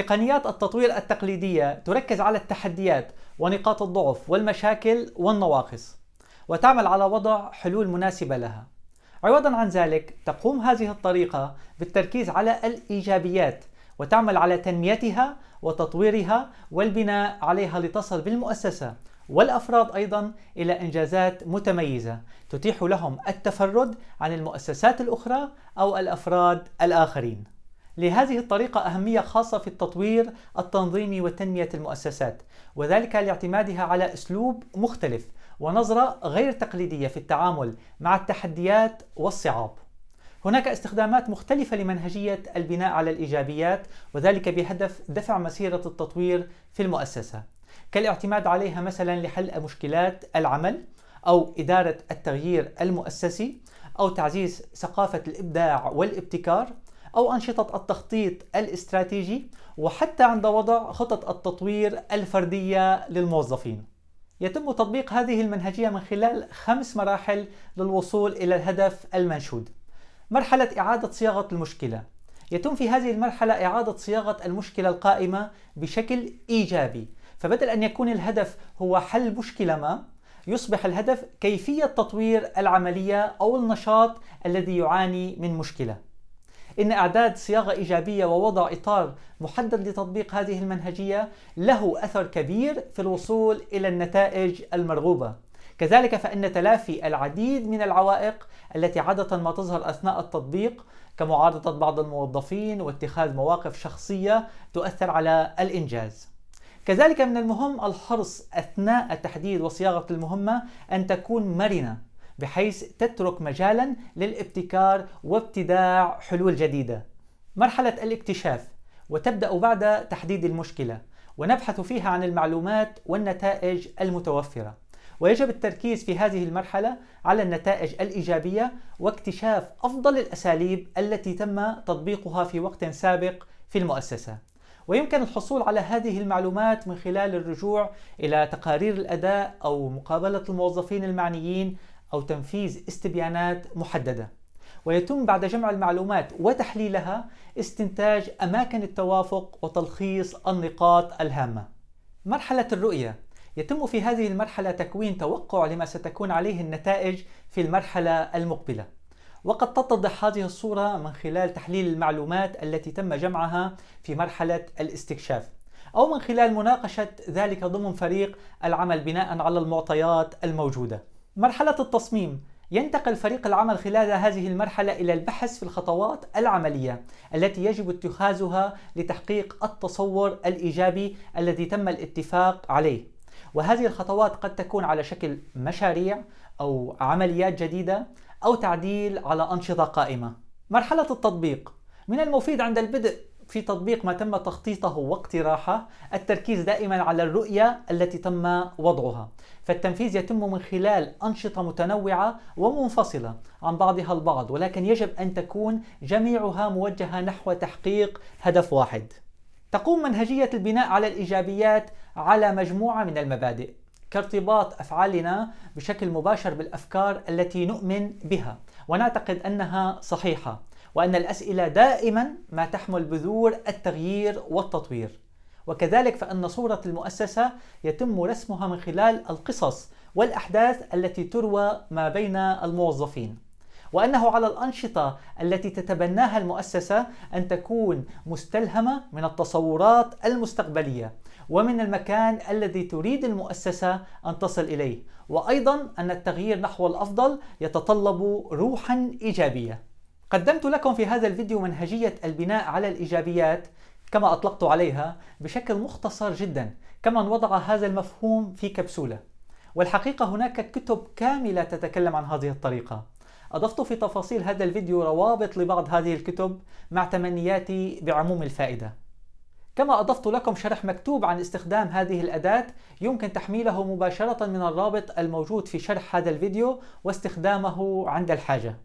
تقنيات التطوير التقليدية تركز على التحديات ونقاط الضعف والمشاكل والنواقص، وتعمل على وضع حلول مناسبة لها. عوضا عن ذلك، تقوم هذه الطريقة بالتركيز على الإيجابيات وتعمل على تنميتها وتطويرها والبناء عليها لتصل بالمؤسسة والأفراد أيضا إلى إنجازات متميزة تتيح لهم التفرد عن المؤسسات الأخرى أو الأفراد الآخرين. لهذه الطريقة أهمية خاصة في التطوير التنظيمي وتنمية المؤسسات، وذلك لاعتمادها على أسلوب مختلف ونظرة غير تقليدية في التعامل مع التحديات والصعاب. هناك استخدامات مختلفة لمنهجية البناء على الإيجابيات، وذلك بهدف دفع مسيرة التطوير في المؤسسة، كالاعتماد عليها مثلا لحل مشكلات العمل أو إدارة التغيير المؤسسي أو تعزيز ثقافة الإبداع والابتكار أو أنشطة التخطيط الاستراتيجي، وحتى عند وضع خطط التطوير الفردية للموظفين. يتم تطبيق هذه المنهجية من خلال 5 مراحل للوصول إلى الهدف المنشود. مرحلة إعادة صياغة المشكلة. يتم في هذه المرحلة إعادة صياغة المشكلة القائمة بشكل إيجابي، فبدل أن يكون الهدف هو حل مشكلة ما، يصبح الهدف كيفية تطوير العملية أو النشاط الذي يعاني من مشكلة. إن إعداد صياغة إيجابية ووضع إطار محدد لتطبيق هذه المنهجية له أثر كبير في الوصول إلى النتائج المرغوبة. كذلك فإن تلافي العديد من العوائق التي عادة ما تظهر أثناء التطبيق، كمعارضة بعض الموظفين واتخاذ مواقف شخصية تؤثر على الإنجاز. كذلك من المهم الحرص أثناء تحديد وصياغة المهمة أن تكون مرنة، بحيث تترك مجالا للابتكار وابتداع حلول جديدة. مرحلة الاكتشاف، وتبدأ بعد تحديد المشكلة، ونبحث فيها عن المعلومات والنتائج المتوفرة، ويجب التركيز في هذه المرحلة على النتائج الإيجابية واكتشاف أفضل الأساليب التي تم تطبيقها في وقت سابق في المؤسسة. ويمكن الحصول على هذه المعلومات من خلال الرجوع إلى تقارير الأداء أو مقابلة الموظفين المعنيين أو تنفيذ استبيانات محددة. ويتم بعد جمع المعلومات وتحليلها استنتاج أماكن التوافق وتلخيص النقاط الهامة. مرحلة الرؤية. يتم في هذه المرحلة تكوين توقع لما ستكون عليه النتائج في المرحلة المقبلة، وقد تتضح هذه الصورة من خلال تحليل المعلومات التي تم جمعها في مرحلة الاستكشاف، أو من خلال مناقشة ذلك ضمن فريق العمل بناء على المعطيات الموجودة. مرحلة التصميم. ينتقل فريق العمل خلال هذه المرحلة إلى البحث في الخطوات العملية التي يجب اتخاذها لتحقيق التصور الإيجابي الذي تم الاتفاق عليه، وهذه الخطوات قد تكون على شكل مشاريع أو عمليات جديدة أو تعديل على أنشطة قائمة. مرحلة التطبيق. من المفيد عند البدء في تطبيق ما تم تخطيطه واقتراحه التركيز دائما على الرؤية التي تم وضعها، فالتنفيذ يتم من خلال أنشطة متنوعة ومنفصلة عن بعضها البعض، ولكن يجب أن تكون جميعها موجهة نحو تحقيق هدف واحد. تقوم منهجية البناء على الإيجابيات على مجموعة من المبادئ، كارتباط أفعالنا بشكل مباشر بالأفكار التي نؤمن بها ونعتقد أنها صحيحة، وأن الأسئلة دائما ما تحمل بذور التغيير والتطوير. وكذلك فإن صورة المؤسسة يتم رسمها من خلال القصص والأحداث التي تروى ما بين الموظفين، وأنه على الأنشطة التي تتبناها المؤسسة أن تكون مستلهمة من التصورات المستقبلية ومن المكان الذي تريد المؤسسة أن تصل إليه، وأيضا أن التغيير نحو الأفضل يتطلب روحا إيجابية. قدمت لكم في هذا الفيديو منهجية البناء على الإيجابيات كما أطلقت عليها بشكل مختصر جدا، كما وضع هذا المفهوم في كبسولة، والحقيقة هناك كتب كاملة تتكلم عن هذه الطريقة. أضفت في تفاصيل هذا الفيديو روابط لبعض هذه الكتب مع تمنياتي بعموم الفائدة. كما أضفت لكم شرح مكتوب عن استخدام هذه الأداة يمكن تحميله مباشرة من الرابط الموجود في شرح هذا الفيديو واستخدامه عند الحاجة.